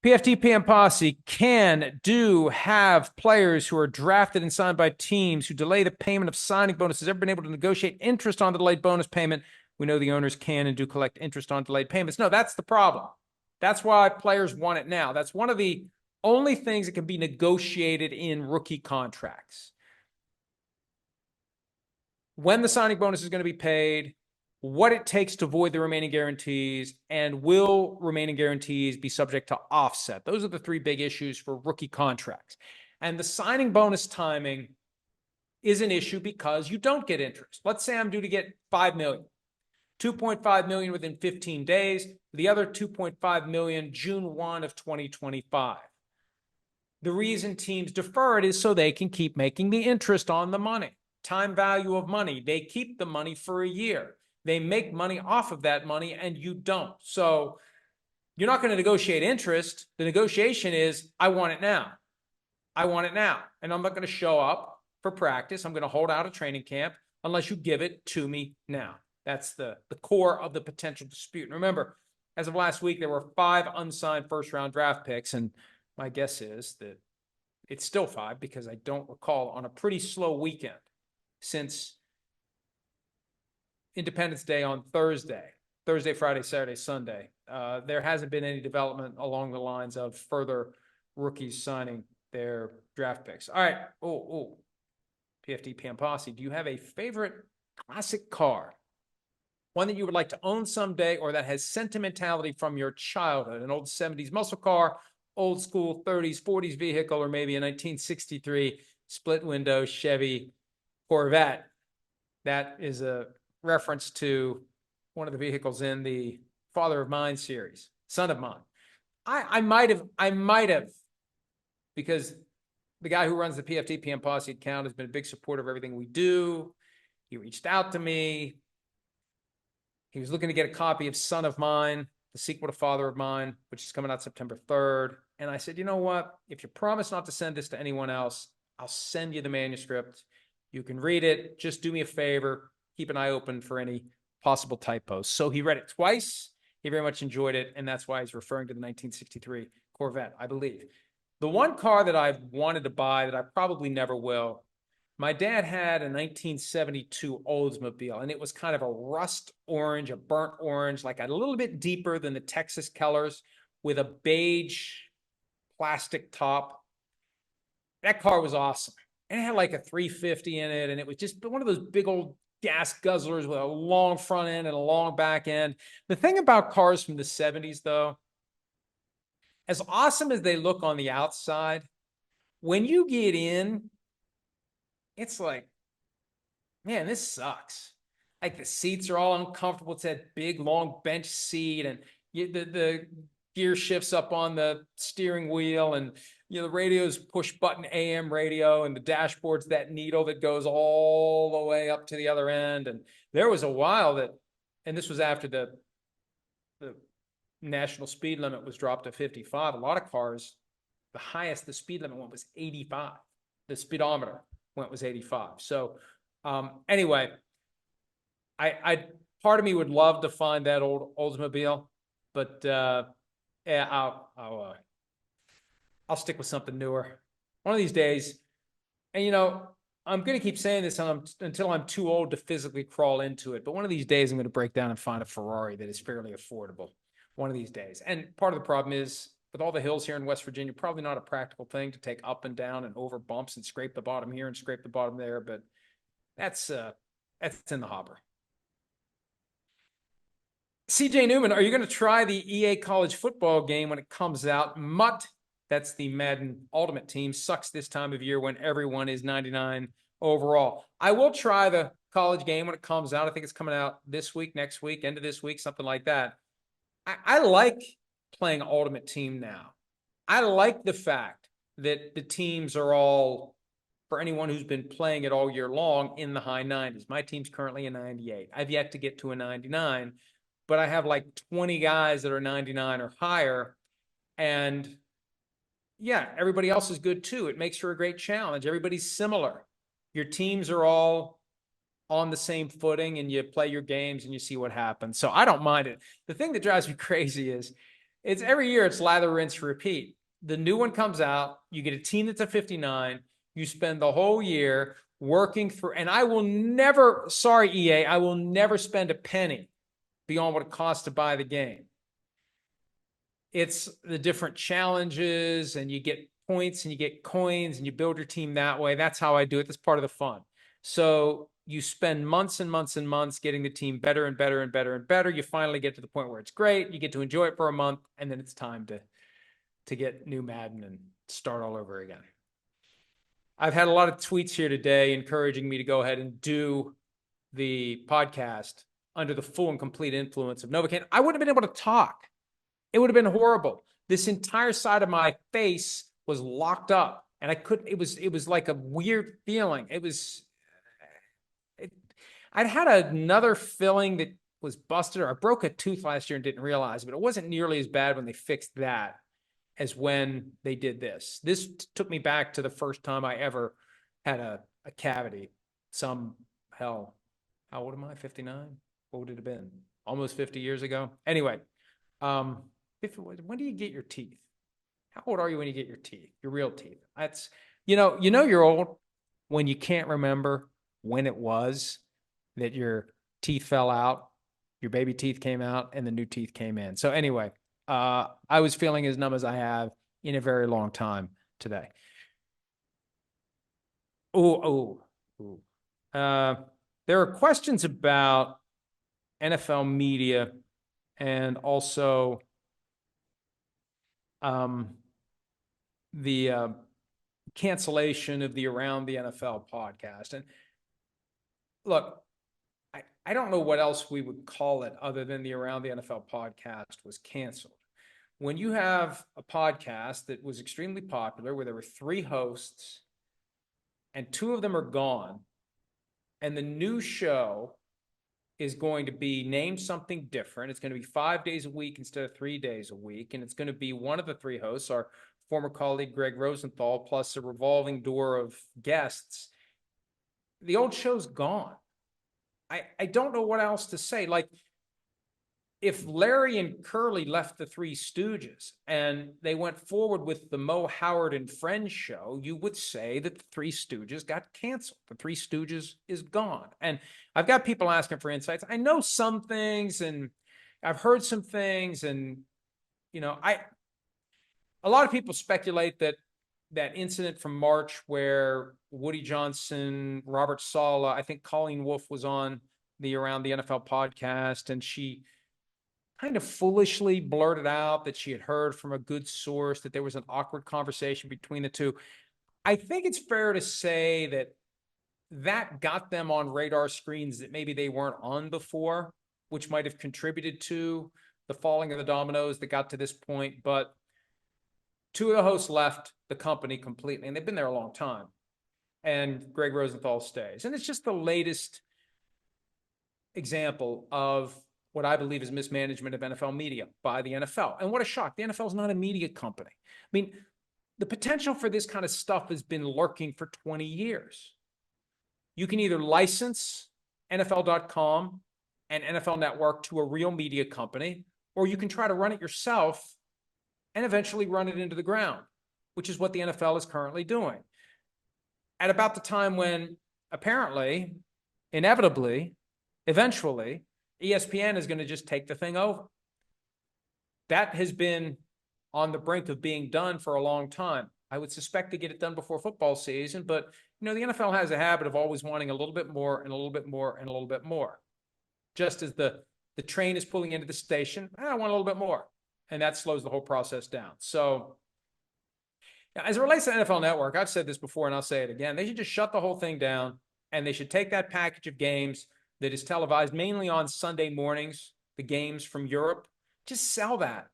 PFT PM Posse have players who are drafted and signed by teams who delay the payment of signing bonuses ever been able to negotiate interest on the delayed bonus payment? We know the owners can and do collect interest on delayed payments. No, that's the problem. That's why players want it now. That's one of the only things that can be negotiated in rookie contracts. When the signing bonus is going to be paid, what it takes to void the remaining guarantees, and will remaining guarantees be subject to offset? Those are the three big issues for rookie contracts. And the signing bonus timing is an issue because you don't get interest. Let's say I'm due to get $5 million, $2.5 million within 15 days, the other $2.5 million June 1 of 2025. The reason teams defer it is so they can keep making the interest on the money. Time value of money. They keep the money for a year. They make money off of that money, and you don't. So you're not going to negotiate interest. The negotiation is, I want it now. I want it now. And I'm not going to show up for practice. I'm going to hold out a training camp unless you give it to me now. That's the core of the potential dispute. And remember, as of last week, there were 5 unsigned first-round draft picks, and my guess is that it's still 5 because I don't recall, on a pretty slow weekend since Independence Day on Thursday, Friday, Saturday, Sunday, there hasn't been any development along the lines of further rookies signing their draft picks. All right. PFT PM Posse, do you have a favorite classic car? One that you would like to own someday, or that has sentimentality from your childhood? An old 70s muscle car, old school 30s, 40s vehicle, or maybe a 1963 split window Chevy Corvette. That is a reference to one of the vehicles in the Father of Mine series, Son of Mine. I might have, because the guy who runs the PFT PM Posse account has been a big supporter of everything we do. He reached out to me. He was looking to get a copy of Son of Mine, the sequel to Father of Mine, which is coming out September 3rd. And I said, you know what? If you promise not to send this to anyone else, I'll send you the manuscript. You can read it. Just do me a favor. Keep an eye open for any possible typos. So he read it twice. He very much enjoyed it. And that's why he's referring to the 1963 Corvette, I believe. The one car that I've wanted to buy that I probably never will, my dad had a 1972 Oldsmobile, and it was kind of a rust orange, a burnt orange, like a little bit deeper than the Texas Kellers with a beige plastic top. That car was awesome. And it had like a 350 in it, and it was just one of those big old gas guzzlers with a long front end and a long back end. The thing about cars from the 70s, though, as awesome as they look on the outside, when you get in, it's like, man, this sucks. Like the seats are all uncomfortable. It's that big, long bench seat, and the gear shifts up on the steering wheel, and the radio's push button AM radio, and the dashboard's that needle that goes all the way up to the other end. And there was a while that, and this was after the national speed limit was dropped to 55. A lot of cars, the highest the speed limit went was 85. The speedometer went was 85. So anyway, I part of me would love to find that old Oldsmobile, but yeah, I'll stick with something newer one of these days. And I'm going to keep saying this until I'm too old to physically crawl into it. But one of these days, I'm going to break down and find a Ferrari that is fairly affordable. One of these days. And part of the problem is, with all the hills here in West Virginia, probably not a practical thing to take up and down and over bumps and scrape the bottom here and scrape the bottom there. But that's in the hopper. CJ Newman, are you going to try the EA college football game when it comes out? Mutt, that's the Madden Ultimate Team, sucks this time of year when everyone is 99 overall. I will try the college game when it comes out. I think it's coming out this week, next week, end of this week, something like that. I like playing Ultimate Team now. I like the fact that the teams are all, for anyone who's been playing it all year long, in the high 90s. My team's currently a 98. I've yet to get to a 99, but I have like 20 guys that are 99 or higher. And yeah, everybody else is good too. It makes for a great challenge. Everybody's similar. Your teams are all on the same footing, and you play your games and you see what happens. So I don't mind it. The thing that drives me crazy is it's every year it's lather, rinse, repeat. The new one comes out, you get a team that's a 59, you spend the whole year working through, and I will never, sorry, EA, I will never spend a penny beyond what it costs to buy the game. It's the different challenges, and you get points and you get coins and you build your team that way. That's how I do it. That's part of the fun. So you spend months and months and months getting the team better and better and better and better. You finally get to the point where it's great. You get to enjoy it for a month, and then it's time to get new Madden and start all over again. I've had a lot of tweets here today encouraging me to go ahead and do the podcast under the full and complete influence of Novocaine. I wouldn't have been able to talk. It would have been horrible. This entire side of my face was locked up, and I couldn't. It was like a weird feeling. I'd had another filling that was busted, or I broke a tooth last year and didn't realize, but it wasn't nearly as bad when they fixed that as when they did this. This took me back to the first time I ever had a cavity. Some hell, how old am I? 59? What would it have been? Almost 50 years ago. Anyway, when do you get your teeth? How old are you when you get your teeth? Your real teeth. That's, you're old when you can't remember when it was that your teeth fell out, your baby teeth came out, and the new teeth came in. So anyway, I was feeling as numb as I have in a very long time today. There are questions about NFL media and also the cancellation of the Around the NFL podcast. And look, I don't know what else we would call it other than the Around the NFL podcast was canceled. When you have a podcast that was extremely popular, where there were 3 hosts and 2 of them are gone, And the new show is going to be named something different. It's going to be 5 days a week instead of 3 days a week. And it's going to be one of the three hosts, our former colleague Greg Rosenthal, plus a revolving door of guests. The old show's gone. I don't know what else to say. Like, if Larry and Curly left the Three Stooges and they went forward with the Mo Howard and Friends show, you would say that the Three Stooges got canceled. The Three Stooges is gone. And I've got people asking for insights. I know some things and I've heard some things, and a lot of people speculate that that incident from March where Woody Johnson, Robert Saleh, I think Colleen Wolfe was on the Around the NFL podcast, and she kind of foolishly blurted out that she had heard from a good source that there was an awkward conversation between the two. I think it's fair to say that that got them on radar screens that maybe they weren't on before, which might have contributed to the falling of the dominoes that got to this point. But two of the hosts left the company completely, and they've been there a long time. And Greg Rosenthal stays. And it's just the latest example of what I believe is mismanagement of NFL media by the NFL. And what a shock. The NFL is not a media company. I mean, the potential for this kind of stuff has been lurking for 20 years. You can either license NFL.com and NFL Network to a real media company, or you can try to run it yourself and eventually run it into the ground, which is what the NFL is currently doing. At about the time when apparently, inevitably, eventually, ESPN is going to just take the thing over. That has been on the brink of being done for a long time. I would suspect to get it done before football season, but the NFL has a habit of always wanting a little bit more and a little bit more and a little bit more. Just as the train is pulling into the station, I want a little bit more. And that slows the whole process down. So as it relates to NFL Network, I've said this before and I'll say it again. They should just shut the whole thing down, and they should take that package of games that is televised mainly on Sunday mornings, the games from Europe, just sell that.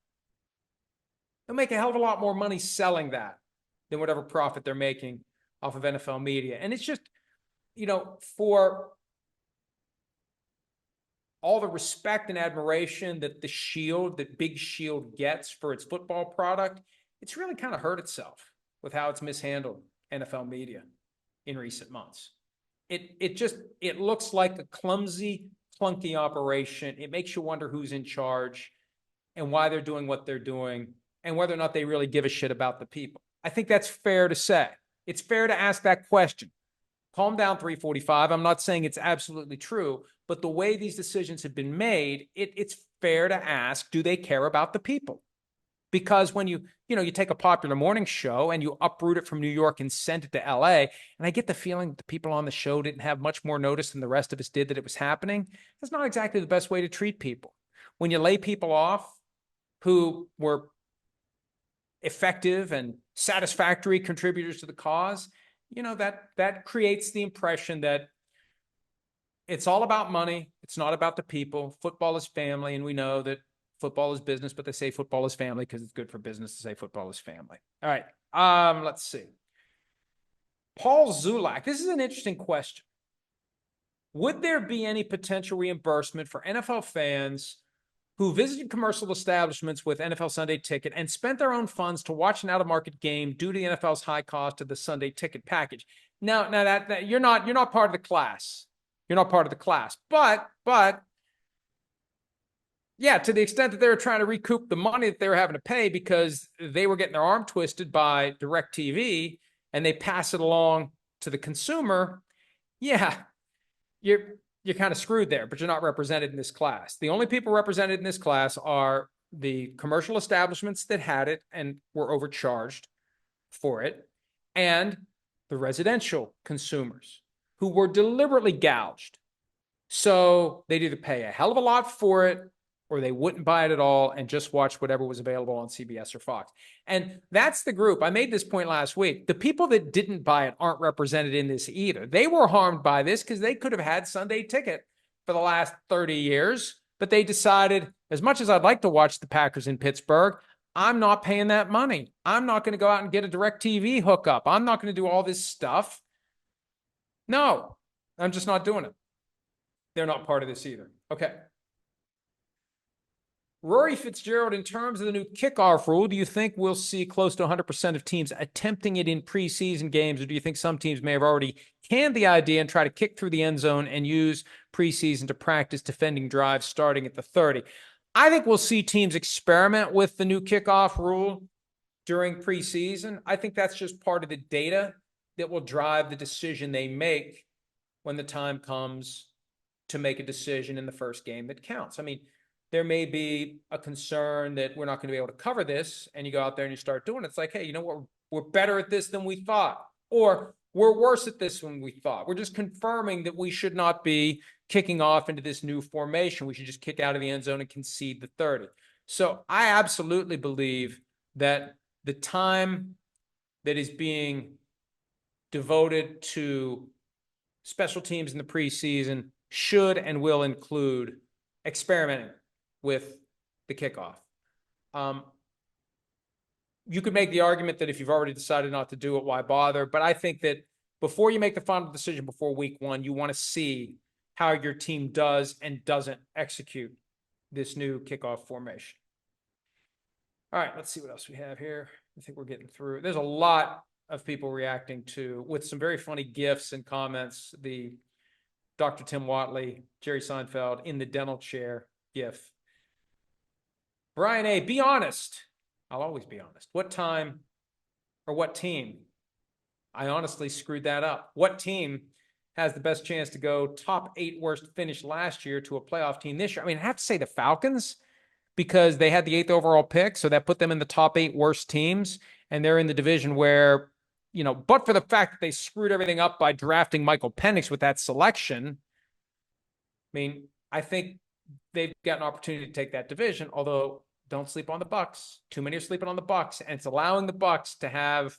They'll make a hell of a lot more money selling that than whatever profit they're making off of NFL media. And it's just, for all the respect and admiration that that Big Shield gets for its football product, it's really kind of hurt itself with how it's mishandled NFL media in recent months. It looks like a clumsy, clunky operation. It makes you wonder who's in charge and why they're doing what they're doing and whether or not they really give a shit about the people. I think that's fair to say. It's fair to ask that question. Calm down, 345. I'm not saying it's absolutely true, but the way these decisions have been made, it's fair to ask, do they care about the people? Because when you take a popular morning show and you uproot it from New York and send it to LA, and I get the feeling that the people on the show didn't have much more notice than the rest of us did that it was happening, that's not exactly the best way to treat people. When you lay people off who were effective and satisfactory contributors to the cause, that creates the impression that it's all about money. It's not about the people. Football is family, and we know that football is business, but they say football is family because it's good for business to say football is family. All right. Let's see. Paul Zulak. This is an interesting question. Would there be any potential reimbursement for NFL fans who visited commercial establishments with NFL Sunday Ticket and spent their own funds to watch an out-of-market game due to the NFL's high cost of the Sunday Ticket package? Now that you're not part of the class. You're not part of the class. But yeah, to the extent that they were trying to recoup the money that they were having to pay because they were getting their arm twisted by DirecTV and they pass it along to the consumer, yeah, you're kind of screwed there, but you're not represented in this class. The only people represented in this class are the commercial establishments that had it and were overcharged for it, and the residential consumers who were deliberately gouged. So they'd either pay a hell of a lot for it or they wouldn't buy it at all and just watch whatever was available on CBS or Fox. And that's the group. I made this point last week. The people that didn't buy it aren't represented in this either. They were harmed by this because they could have had Sunday Ticket for the last 30 years, but they decided, as much as I'd like to watch the Packers in Pittsburgh, I'm not paying that money. I'm not going to go out and get a DirecTV hookup. I'm not going to do all this stuff. No, I'm just not doing it. They're not part of this either. Okay. Rory Fitzgerald, in terms of the new kickoff rule, do you think we'll see close to 100% of teams attempting it in preseason games, or do you think some teams may have already canned the idea and try to kick through the end zone and use preseason to practice defending drives starting at the 30? I think we'll see teams experiment with the new kickoff rule during preseason. I think that's just part of the data that will drive the decision they make when the time comes to make a decision in the first game that counts. I mean, there may be a concern that we're not going to be able to cover this, and you go out there and you start doing it. It's like, hey, you know what? We're better at this than we thought, or we're worse at this than we thought. We're just confirming that we should not be kicking off into this new formation. We should just kick out of the end zone and concede the 30. So I absolutely believe that the time that is being devoted to special teams in the preseason should and will include experimenting with the kickoff. You could make the argument that if you've already decided not to do it, why bother? But I think that before you make the final decision before week one, you want to see how your team does and doesn't execute this new kickoff formation. All right, let's see what else we have here. I think we're getting through. There's a lot of people reacting to, with some very funny GIFs and comments, the Dr. Tim Watley, Jerry Seinfeld in the dental chair GIF. Brian A., be honest. I'll always be honest. What time or what team? I honestly screwed that up. What team has the best chance to go top 8 worst finish last year to a playoff team this year? I mean, I have to say the Falcons, because they had the 8th overall pick, so that put them in the top 8 worst teams, and they're in the division where, you know, but for the fact that they screwed everything up by drafting Michael Penix with that selection, I mean, I think they've got an opportunity to take that division, although don't sleep on the Bucks. Too many are sleeping on the Bucks, and it's allowing the Bucks to have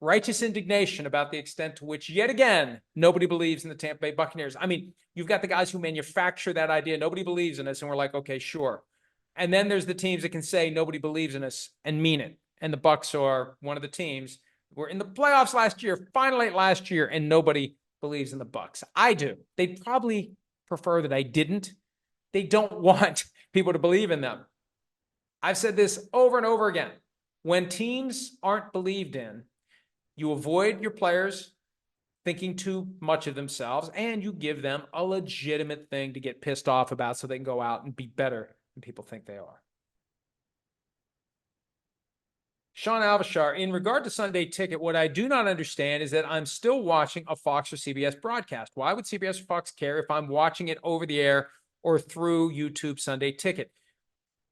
righteous indignation about the extent to which, yet again, nobody believes in the Tampa Bay Buccaneers. I mean, you've got the guys who manufacture that idea. Nobody believes in us, and we're like, okay, sure. And then there's the teams that can say nobody believes in us and mean it. And the Bucks are one of the teams. We're in the playoffs last year, Final 8 last year, and nobody believes in the Bucks. I do. They'd probably prefer that I didn't. They don't want people to believe in them. I've said this over and over again. When teams aren't believed in, you avoid your players thinking too much of themselves, and you give them a legitimate thing to get pissed off about so they can go out and be better than people think they are. Sean Alvashar, in regard to Sunday Ticket, what I do not understand is that I'm still watching a Fox or CBS broadcast. Why would CBS or Fox care if I'm watching it over the air or through YouTube Sunday Ticket?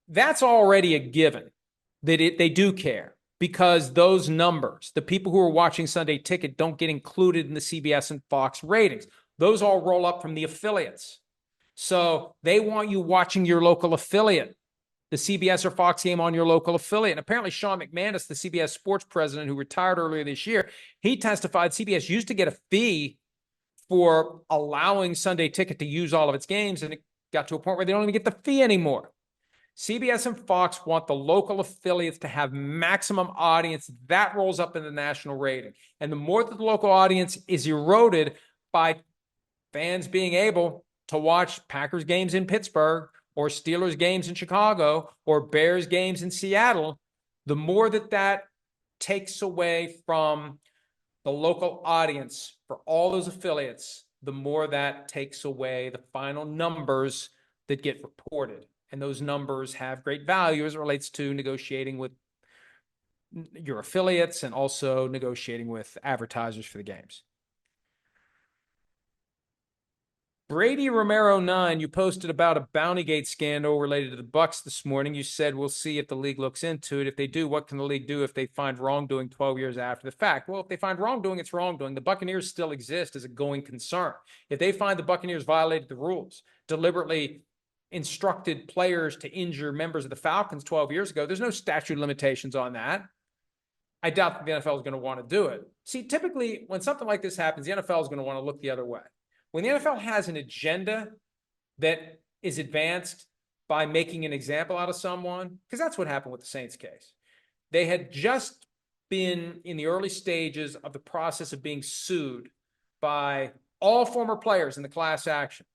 That's already a given that they do care, because those numbers, the people who are watching Sunday Ticket, don't get included in the CBS and Fox ratings. Those all roll up from the affiliates. So they want you watching your local affiliate, the CBS or Fox game on your local affiliate. And apparently Sean McManus, the CBS sports president who retired earlier this year, he testified CBS used to get a fee for allowing Sunday Ticket to use all of its games, and it got to a point where they don't even get the fee anymore. CBS and Fox want the local affiliates to have maximum audience. That rolls up in the national rating. And the more that the local audience is eroded by fans being able to watch Packers games in Pittsburgh or Steelers games in Chicago or Bears games in Seattle, the more that takes away from the local audience for all those affiliates, the more that takes away the final numbers that get reported. And those numbers have great value as it relates to negotiating with your affiliates and also negotiating with advertisers for the games. Brady Romero 9, you posted about a Bountygate scandal related to the Bucks this morning. You said, we'll see if the league looks into it. If they do, what can the league do if they find wrongdoing 12 years after the fact? Well, if they find wrongdoing, it's wrongdoing. The Buccaneers still exist as a going concern. If they find the Buccaneers violated the rules, deliberately instructed players to injure members of the Falcons 12 years ago, there's no statute of limitations on that. I doubt that the NFL is going to want to do it. See, typically when something like this happens, the NFL is going to want to look the other way. When the NFL has an agenda that is advanced by making an example out of someone, because that's what happened with the Saints case. They had just been in the early stages of the process of being sued by all former players in the class action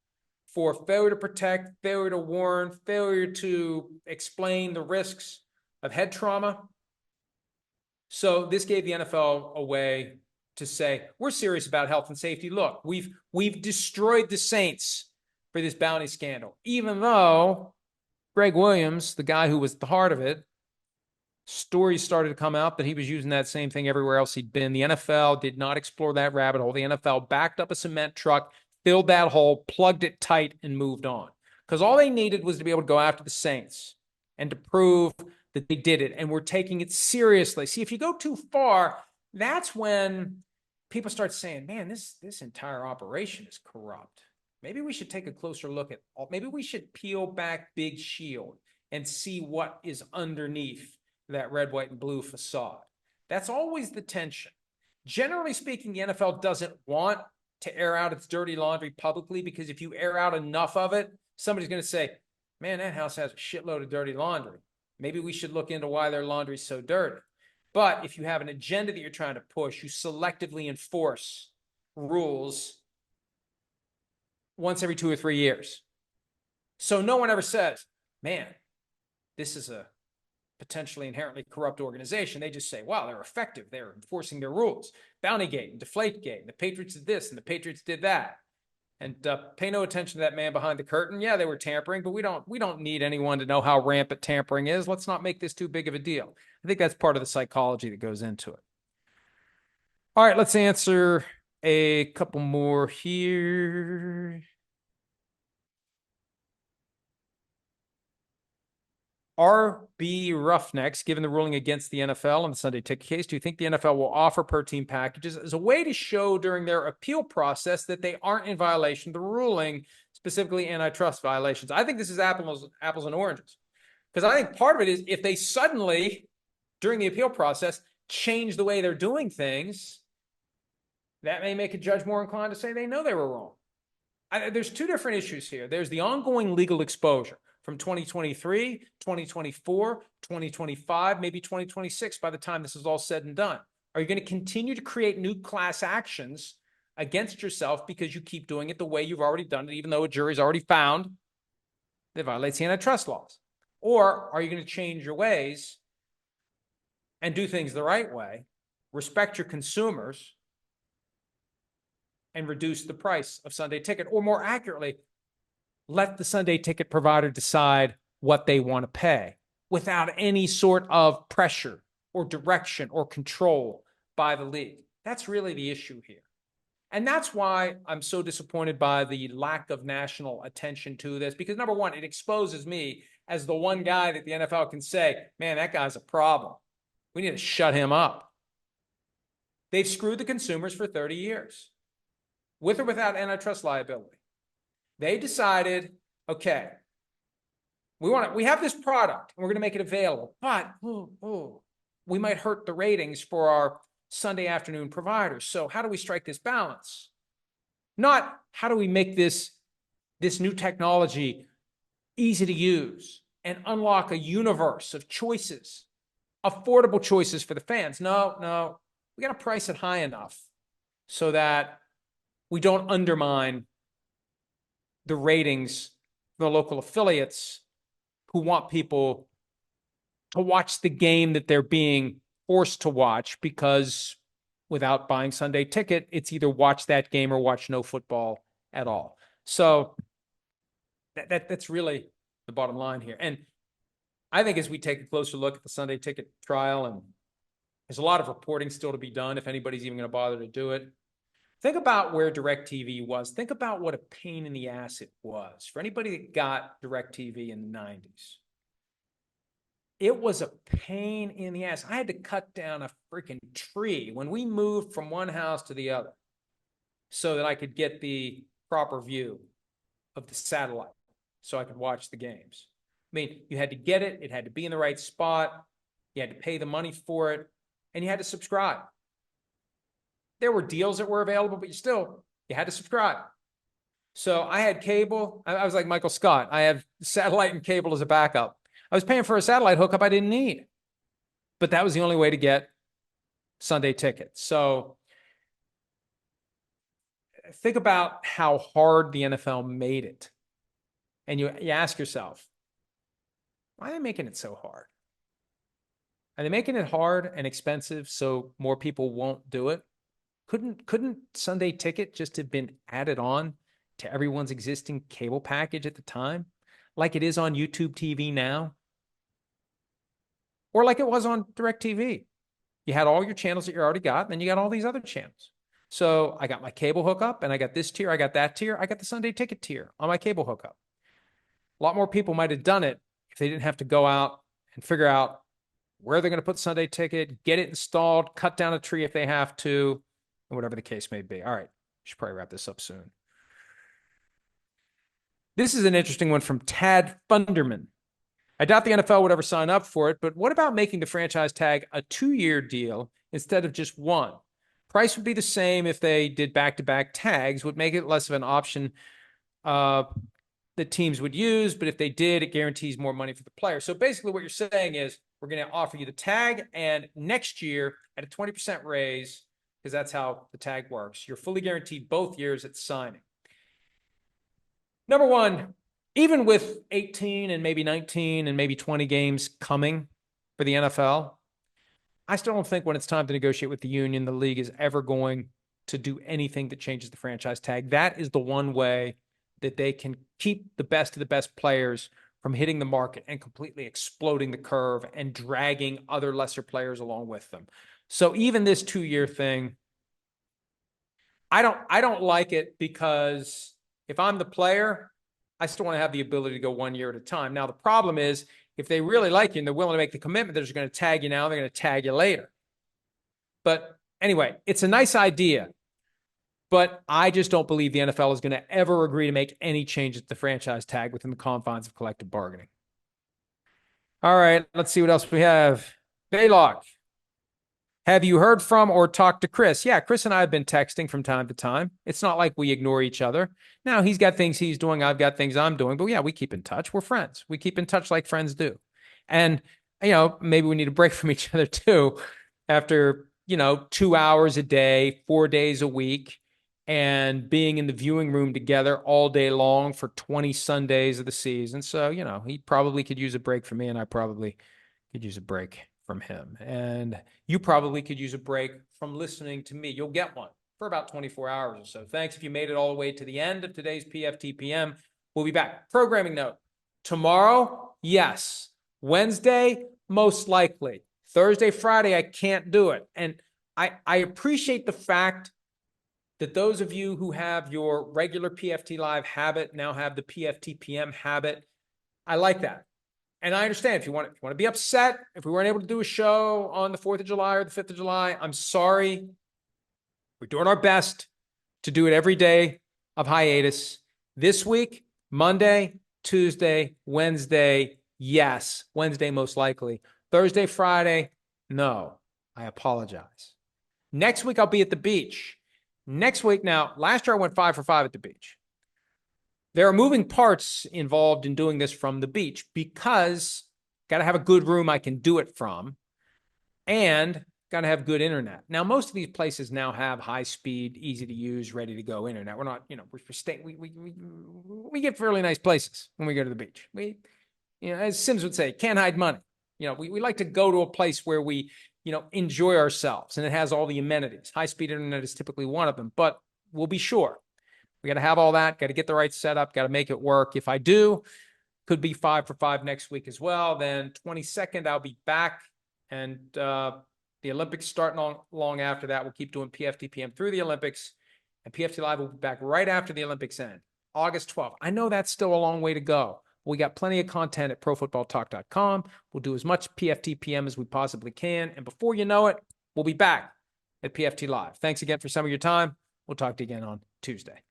for failure to protect, failure to warn, failure to explain the risks of head trauma. So this gave the NFL a way to say, we're serious about health and safety. Look, we've destroyed the Saints for this bounty scandal, even though Greg Williams, the guy who was at the heart of it, stories started to come out that he was using that same thing everywhere else he'd been. The NFL did not explore that rabbit hole. The NFL backed up a cement truck, filled that hole, plugged it tight, and moved on. Because all they needed was to be able to go after the Saints and to prove that they did it and were taking it seriously. See, if you go too far, that's when people start saying, man, this entire operation is corrupt. Maybe we should take a closer look at all. Maybe we should peel back Big Shield and see what is underneath that red, white, and blue facade. That's always the tension. Generally speaking, the NFL doesn't want to air out its dirty laundry publicly, because if you air out enough of it, somebody's going to say, man, that house has a shitload of dirty laundry. Maybe we should look into why their laundry's so dirty. But if you have an agenda that you're trying to push, you selectively enforce rules once every 2 or 3 years. So no one ever says, man, this is a potentially inherently corrupt organization. They just say, wow, they're effective. They're enforcing their rules. Bountygate and Deflategate. And the Patriots did this and the Patriots did that. And pay no attention to that man behind the curtain. Yeah, they were tampering, but we don't need anyone to know how rampant tampering is. Let's not make this too big of a deal. I think that's part of the psychology that goes into it. All right, let's answer a couple more here. RB Roughnecks, given the ruling against the NFL in the Sunday Ticket case, do you think the NFL will offer per team packages as a way to show during their appeal process that they aren't in violation of the ruling, specifically antitrust violations? I think this is apples and oranges, because I think part of it is if they suddenly, during the appeal process, change the way they're doing things, that may make a judge more inclined to say they know they were wrong. There's two different issues here. There's the ongoing legal exposure from 2023, 2024, 2025, maybe 2026 by the time this is all said and done. Are you going to continue to create new class actions against yourself because you keep doing it the way you've already done it, even though a jury's already found that it violates the antitrust laws? Or are you going to change your ways and do things the right way, respect your consumers, and reduce the price of Sunday Ticket? Or more accurately, let the Sunday Ticket provider decide what they want to pay without any sort of pressure or direction or control by the league. That's really the issue here. And that's why I'm so disappointed by the lack of national attention to this, because number one, it exposes me as the one guy that the NFL can say, man, that guy's a problem. We need to shut him up. They've screwed the consumers for 30 years, with or without antitrust liability. They decided, okay, we have this product and we're going to make it available, but we might hurt the ratings for our Sunday afternoon providers. So how do we strike this balance? Not how do we make this new technology easy to use and unlock a universe of choices, affordable choices for the fans. No, we got to price it high enough so that we don't undermine the ratings for the local affiliates who want people to watch the game that they're being forced to watch, because without buying Sunday Ticket, it's either watch that game or watch no football at all. So that's really the bottom line here. And I think as we take a closer look at the Sunday Ticket trial, and there's a lot of reporting still to be done if anybody's even going to bother to do it. Think about where DirecTV was. Think about what a pain in the ass it was for anybody that got DirecTV in the 90s. It was a pain in the ass. I had to cut down a freaking tree when we moved from one house to the other so that I could get the proper view of the satellite so I could watch the games. I mean, you had to get it. It had to be in the right spot. You had to pay the money for it, and you had to subscribe. There were deals that were available, but you had to subscribe. So I had cable. I was like Michael Scott. I have satellite and cable as a backup. I was paying for a satellite hookup I didn't need, but that was the only way to get Sunday Ticket. So think about how hard the NFL made it. And you ask yourself, why are they making it so hard? Are they making it hard and expensive so more people won't do it? Couldn't Sunday Ticket just have been added on to everyone's existing cable package at the time, like it is on YouTube TV now, or like it was on DirecTV? You had all your channels that you already got, and then you got all these other channels. So I got my cable hookup, and I got this tier, I got that tier, I got the Sunday Ticket tier on my cable hookup. A lot more people might have done it if they didn't have to go out and figure out where they're going to put Sunday Ticket, get it installed, cut down a tree if they have to, and whatever the case may be. All right, should probably wrap this up soon. This is an interesting one from Tad Funderman. I doubt the NFL would ever sign up for it, but what about making the franchise tag a 2-year deal instead of just one? Price would be the same if they did back-to-back tags, would make it less of an option that teams would use, but if they did, it guarantees more money for the player. So basically what you're saying is we're going to offer you the tag, and next year at a 20% raise, because that's how the tag works, you're fully guaranteed both years at signing. Number one, even with 18 and maybe 19 and maybe 20 games coming for the NFL, I still don't think when it's time to negotiate with the union, the league is ever going to do anything that changes the franchise tag. That is the one way that they can keep the best of the best players from hitting the market and completely exploding the curve and dragging other lesser players along with them. So even this 2-year thing, I don't like it, because if I'm the player, I still want to have the ability to go 1 year at a time. Now, the problem is if they really like you and they're willing to make the commitment, they're just going to tag you now, they're going to tag you later. But anyway, it's a nice idea, but I just don't believe the NFL is going to ever agree to make any changes to the franchise tag within the confines of collective bargaining. All right, let's see what else we have. Baylock. Have you heard from or talked to Chris? Yeah, Chris and I have been texting from time to time. It's not like we ignore each other. Now, he's got things he's doing, I've got things I'm doing. But yeah, we keep in touch. We're friends. We keep in touch like friends do. And, maybe we need a break from each other too after, 2 hours a day, 4 days a week, and being in the viewing room together all day long for 20 Sundays of the season. So, he probably could use a break from me, and I probably could use a break from him. And you probably could use a break from listening to me. You'll get one for about 24 hours or so. Thanks if you made it all the way to the end of today's PFT PM. We'll be back. Programming note. Tomorrow, yes. Wednesday, most likely. Thursday, Friday, I can't do it. And I appreciate the fact that those of you who have your regular PFT Live habit now have the PFT PM habit. I like that. And I understand if you want to be upset, if we weren't able to do a show on the 4th of July or the 5th of July, I'm sorry. We're doing our best to do it every day of hiatus. This week, Monday, Tuesday, Wednesday, yes. Wednesday, most likely. Thursday, Friday, no. I apologize. Next week, I'll be at the beach. Next week, now, last year I went 5 for 5 at the beach. There are moving parts involved in doing this from the beach, because got to have a good room I can do it from, and got to have good internet. Now, most of these places now have high speed, easy to use, ready to go internet. We're not, we get fairly nice places when we go to the beach. We, as Sims would say, can't hide money. We like to go to a place where we, enjoy ourselves, and it has all the amenities. High speed internet is typically one of them, but we'll be sure. We got to have all that, got to get the right setup, got to make it work. If I do, could be 5 for 5 next week as well. Then 22nd, I'll be back, and the Olympics starting long after that. We'll keep doing PFT PM through the Olympics, and PFT Live will be back right after the Olympics end, August 12th. I know that's still a long way to go. We got plenty of content at profootballtalk.com. We'll do as much PFT PM as we possibly can, and before you know it, we'll be back at PFT Live. Thanks again for some of your time. We'll talk to you again on Tuesday.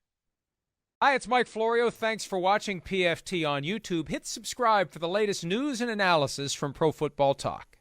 Hi, it's Mike Florio. Thanks for watching PFT on YouTube. Hit subscribe for the latest news and analysis from Pro Football Talk.